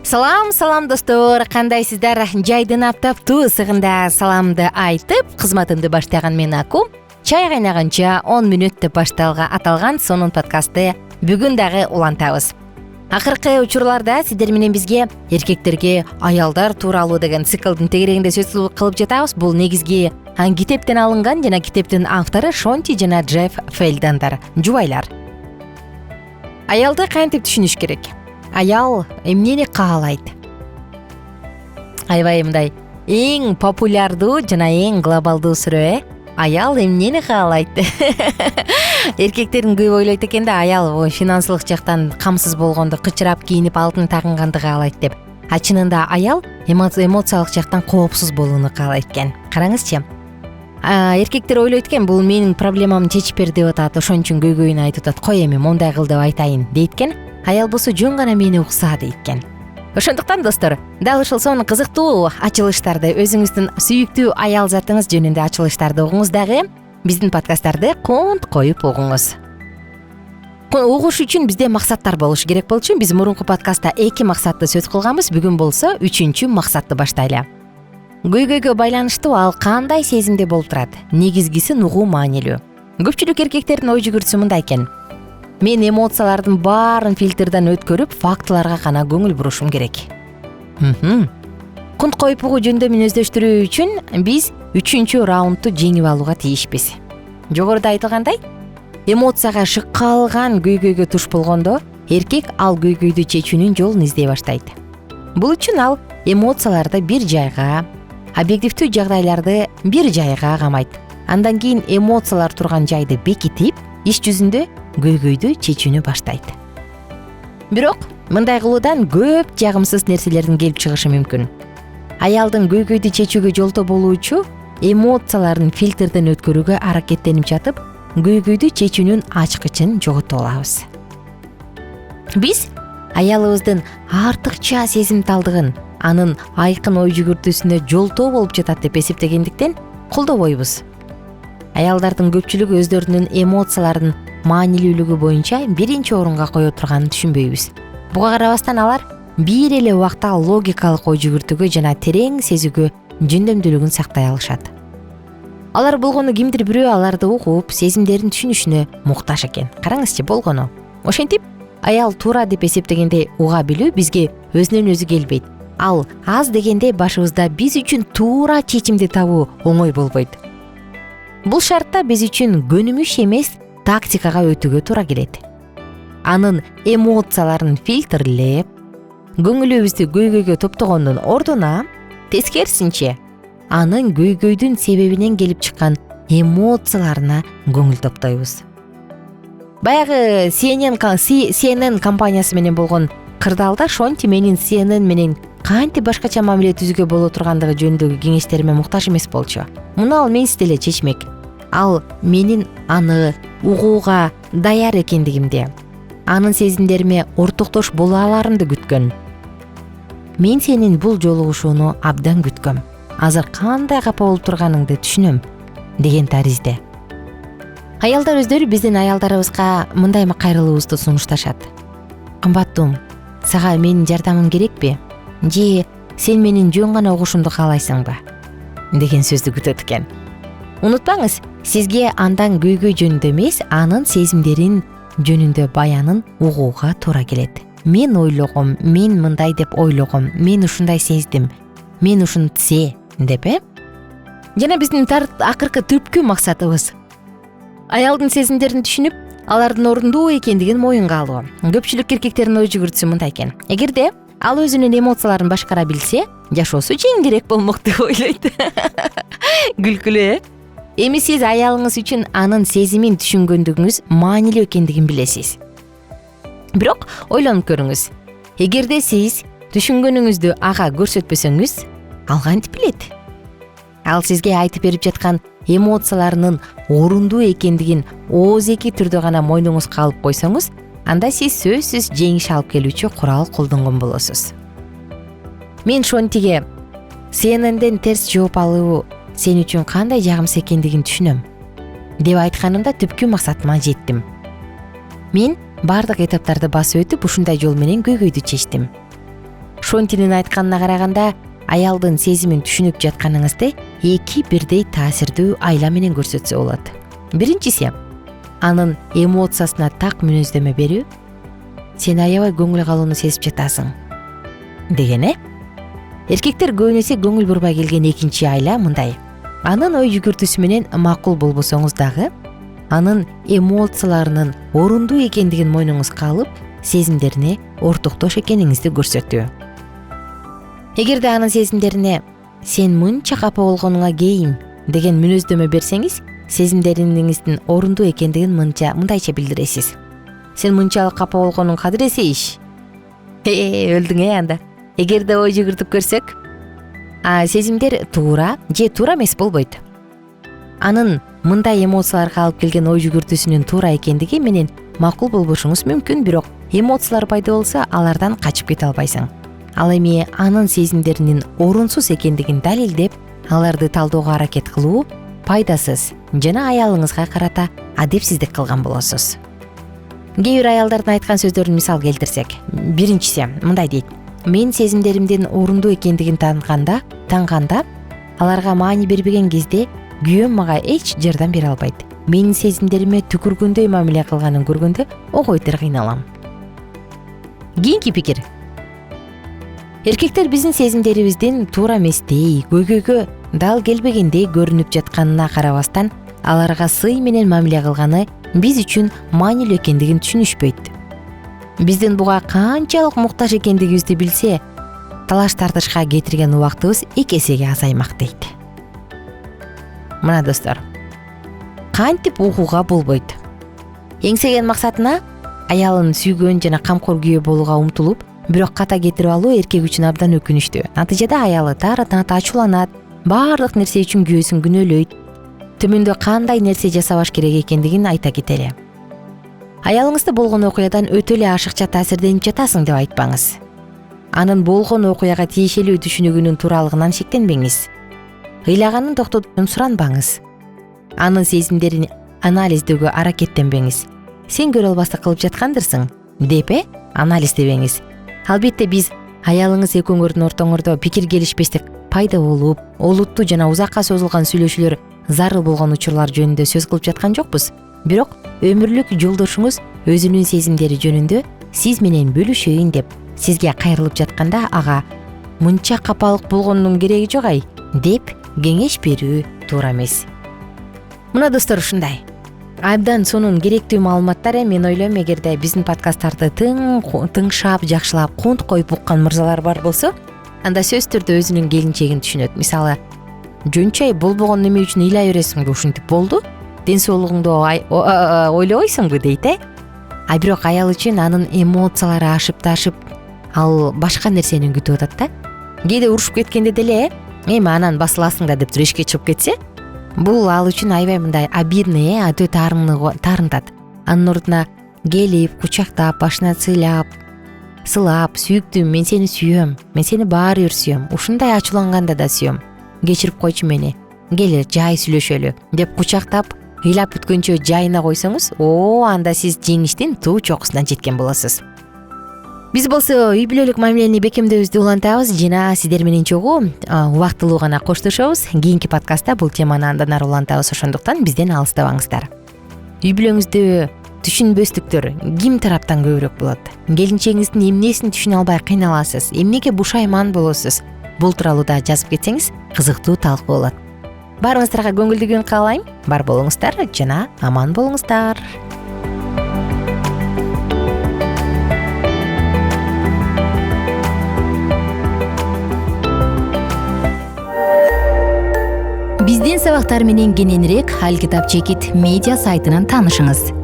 Салам достор, кандайсыздар? Жайдын аптаптуу ысыгында саламды айтып, кызматымды баштаган мен Аку. Чай кайнаганча 10 мүнөт деп аталган сонун подкастты бүгүн дагы улантабыз. Акыркы учурларда сиздер менен бизге эркектерге аялдар тууралуу деген циклдын тегерегинде сөз кылып жатабыз. Бул негизги китептен алынган жана китептин автору Шонти жана Джефф Фелдандар, жубайлар. Аялды кантип түшүнүш керек? Аял эмнени каалайт? Аябай мындай эң популярдуу жана эң глобалдуу суроо. Аял эмнени каалайт? Эркектердин көп ойлойт экен да, аял финансылык жактан камсыз болгонду, кычырап кийинип алтын тагынганды каалайт деп. А чынында аял эмоциялык жактан коопсуз болууну каалайт экен. Караңызчы. Эркектер ойлойт экен, бул менин проблемамды чечип бер деп атат, ошон үчүн көйгөйүн айтып атат. Кой эми мондай кыл деп айтайын дейт экен. Аял болсо жөн гана мени укса дейт экен. Ошондуктан достор, дал ушул сонун кызыктуу ачылыштарды, өзүңүздүн сүйүктүү аял затыңыз жөнүндө ачылыштарды угуңуз дагы биздин подкасттарды конт коюп угуңуз. Угуш үчүн бизде максаттар болушу керек болчу. Биз мурунку подкастта 2 максатты сөз кылганбыз. Бүгүн болсо 3-чү максатты баштайлы. Көйгөйгө байланыштуу ал кандай сезимде болуп турат? Негизгиси угуу маанилүү. Көпчүлүк эркектердин ой жүгүртүсү мындай экен. Мен эмоциялардын баарын фильтрден өткөрүп, фактыларга гана көңүл бурушум керек. Кунт коюп угуу жөндөмүн өздөштүрүү үчүн биз 3-чү раундту жеңип алууга тийишпиз. Жогоруда айтылгандай, эмоцияга шыккалган көйгөйгө туш болгондо, эркек ал көйгөйдү чечүүнүн жолун издей баштайт. Бул үчүн ал эмоцияларды бир жайга, объективдүү жагдайларды бир жайга камайт. Андан кийин эмоциялар турган жайды бекитип, иш жүзүндө көйгөйдү чечүүнү баштайт. Бирок мындай кылуудан көп жагымсыз нерселердин келип чыгышы мүмкүн. Аялдын көйгөйдү чечүүгө жолтоо болуучу эмоцияларын фильтрден өткөрүүгө аракеттенип жатып, көйгөйдү чечүүнүн ачкычын жоготуп алабыз. Биз аялыбыздын артыкча сезимталдыгын, анын айкын ой жүгүртүүсүнө жолтоо болуп жатат деп эсептегендиктен колдобойбуз. Аялдардын көпчүлүгү өздөрүнүн эмоцияларын маанилүүлүгү боюнча биринчи орунга кое турганын түшүнбөйбүз. Буга карабастан алар бир эле убакта логикалык ой жүгүртүүгө жана терең сезүүгө жөндөмдүүлүгүн сактай алышат. Алар болгону кимдир бирөө аларды угуп, сезимдерин түшүнүшүнө муктаж экен. Караңызчы болгону. Ошентип, аял туура деп эсептегенде уга билүү бизге өзүнөн өзү келбейт. Ал аз дегенде башыбызда биз үчүн туура чечимди табуу оңой болбойт. Бул шартта биз үчүн көнүмүш эмес, тактикага өтүүгө туура келет. Анын эмоцияларын фильтрлеп, көңүлүбүздү көйгөйгө топтогондун ордуна, тескерисинче, анын көйгөйдүн себебинен келип чыккан эмоцияларына көңүл топтойбуз. Баягы CNN компаниясы менен болгон кырдаалда Шонти менин CNN менен кантип башкача мамиле түзүүгө боло тургандыгы жөнүндөгү кеңештериме муктаж эмес болчу. Муну ал менсиз деле чечмек. Ал менин аны угууга даяр экендигимди, анын сезимдериме ортоктош боло аларымды күткөн. Мен сенин бул жолугушууну абдан күткөм. Азыр кандай капа болуп турганыңды түшүнөм, деген таризде. Аялдар өздөрү биздин аялдарыбызга мындай кайрылуубузду сунушташат. Кымбаттуум, сага менин жардамым керекпи? Же сен менин жөн гана угушумду каалайсыңбы? Деген сөздү күтөт экен. Унутпаңыз, сизге андан көйгөй жөнүндө эмес, анын сезимдерин жөнүндө баянын угууга туура келет. Мен ойлогом, мен мындай деп ойлогом, мен ушундай сездим, мен ушунтсе деп, Жана биздин акыркы түпкү максатыбыз аялдын сезимдерин түшүнүп, алардын ордундуу экендигин моюнга алуу. Көпчүлүк эркектердин ой жүгүртүсү мындай экен. Эгерде ал өзүнүн эмоцияларын башкара билсе, жашоосу жеңилирээк болмок деп ойлойт. Күлкүлүү, Эми сиз аялыңыз үчүн анын сезимин түшүнгөндүгүңүз маанилүү экендигин билесиз. Бирок ойлонуп көрүңүз. Эгерде сиз түшүнгөнүңүздү ага көрсөтпөсөңүз, ал кантип билет? Ал сизге айтып берип жаткан эмоцияларынын орундуу экендигин оозеки түрдө гана мойнуңузга алып койсоңуз, анда сиз сөзсүз жеңиш алып келүүчү курал колдонгон болосуз. Мен Шонтиге CNNден терс жооп алуу сен үчүн кандай жагымсыз экендигин түшүнөм деп айтканымда түпкү максатыма жеттим. Мен бардык этаптарды басып өтүп ушундай жол менен көйгөйдү чечтим. Шонтинин айтканына караганда аялдын сезимин түшүнүп жатканыңызды эки бирдей таасирдүү айла менен көрсөтсө болот. Биринчиси, анын эмоциясына так мүнөздөмө берүү. Сен аябай көңүл калууну сезип жатасың деген. Эркектер көбүнесе көңүл бурбай келген экинчи айла мындай. Анын ой жүгүртүүсү менен макул болбосоңуз дагы, анын эмоцияларынын орундуу экендигин мойнуңузга алып, сезимдерине ортоктош экениңизди көрсөтүү. Эгерде анын сезимдерине сен мынча капа болгонуңа кейим деген мүнөздөмө берсеңиз, сезимдериңиздин орундуу экендигин мындайча билдиресиз. Сен мынчалык капа болгонуң кадыресейиш. Өлдүң анда. Эгерде ой жүгүртүп көрсөк, сезимдер туура же туура эмес болбойт. Анын мындай эмоцияларга алып келген ой жүгүртүүсүнүн туура экендиги менен макул болбошуңуз мүмкүн, бирок эмоциялар пайда болсо алардан качып кете албайсың. Ал эми анын сезимдеринин орунсуз экендигин далилдеп, аларды талоого аракет кылуу пайдасыз жана аялыңызга карата адепсиздик кылган болосуз. Кээ бир аялдардын айткан сөздөрүн мисал келтирсек, биринчиси мындай дейт: мен сезимдеримдин орундуу экендигин танганда, аларга маани бербеген кезде күйөөм мага эч жардам бере албайт. Менин сезимдериме түкүргөндөй мамиле кылганын көргөндө ого бетер кыйналам. Кийинки пикир. Эркектер биздин сезимдерибиздин туура эместей, көйгөйгө дал келбегендей көрүнүп жатканына карабастан, аларга сый менен мамиле кылганы биз үчүн маанилүү экендигин түшүнүшпөйт. Биздин буга канчалык муктаж экендигибизди билсе, талаш тартышка кетирген убактыбыз 2 эсеге азаймак дейт. Мына достор, кантип угууга болбойт. Эңсеген максатына аялын сүйгөн жана камкор күйөө болууга умтулуп, бирок ката кетирип алуу эркек үчүн абдан өкүнүчтүү. Натыйжада аялы таарынат, ачууланат, баардык нерсе үчүн күйөөсүн күнөөлөйт. Төмөндө кандай нерсе жасабаш керек экендигин айта кетели. Аялыңызды болгон окуядан өтө эле ашыкча таасирденип жатасың деп айтпаңыз. Анын болгон окуяга тиешелүү түшүнүгүнүн тууралыгынан шектенбеңиз. Ыйлаганын токтотууну суранбаңыз. Анын сезимдерин анализдөөгө аракеттенбеңиз. Сен көрө албастык кылып жаткандырсың деп анализдебеңиз. Албетте биз аялыңыз экөөңөрдүн ортоңордо пикир келишпестик пайда болуп, олуттуу жана узакка созулган сүйлөшүүлөр зарыл болгон учурлар жөнүндө сөз кылып жаткан жокпуз. Бирок өмүрлүк жолдошуңуз өзүнүн сезимдери жөнүндө сиз менен бөлүшөйүн деп сизге кайрылып жатканда, ага мынча капалык болгондун кереги жок деп кеңеш берүү туура эмес. Мына достор, ушундай абдан сонун керектүү маалыматтар. Мен ойлойм, эгерде биздин подкасттарды тыңшап, жакшылап, кунт коюп уккан мырзалар бар болсо, анда сөзсүз түрдө өзүнүн келинчегин түшүнөт. Мисалы, жөнчөй болбогон неме үчүн ыйлай бересиңби, ушинтип болду, ден соолугуңду ойлобойсуңбу дейт. Бирок аял үчүн анын эмоциялары ашып ташып, ал башка нерсени күтүп атат да. Кээде урушуп кеткенде деле, эми анан басыласың да деп эшикке чыгып кетсе, бул ал үчүн аябай мындай обидный, өтө таарынтат. Анын ордуна келип, кучактап, башына сыйлап, сүйүктүм, мен сени сүйөм, мен сени баары бир сүйөм, ушундай ачууланганда да сүйөм, кечирип койчу мени, кел жай сүйлөшөлү деп кучактап, ыйлап бүткөнчө жайына койсоңуз, анда сиз жеңиштин туу чокусуна жеткен болосуз. Биз болсо үй бүлөлүк мамилени бекемдөөбүздү улантабыз жана сиздер менен чогуу убактылуу гана коштошобуз. Кийинки подкастта бул теманы андан ары улантабыз, ошондуктан бизден алыстабаңыздар. Үй бүлөңүздө түшүнбөстүктөр ким тараптан көбүрөөк болот? Келинчегиңиздин эмнесин түшүнө албай кыйналасыз? Эмнеге бушайман болосуз? Бул тууралуу да жазып кетсеңиз, кызыктуу талкуу болот. Баарыңыздарга көңүлдүү күн каалайм. Бар болуңуздар жана аман болуңуздар. Биздин сабактар менен кененирээк Алкитап Чекит медиа сайтынан таанышыңыз.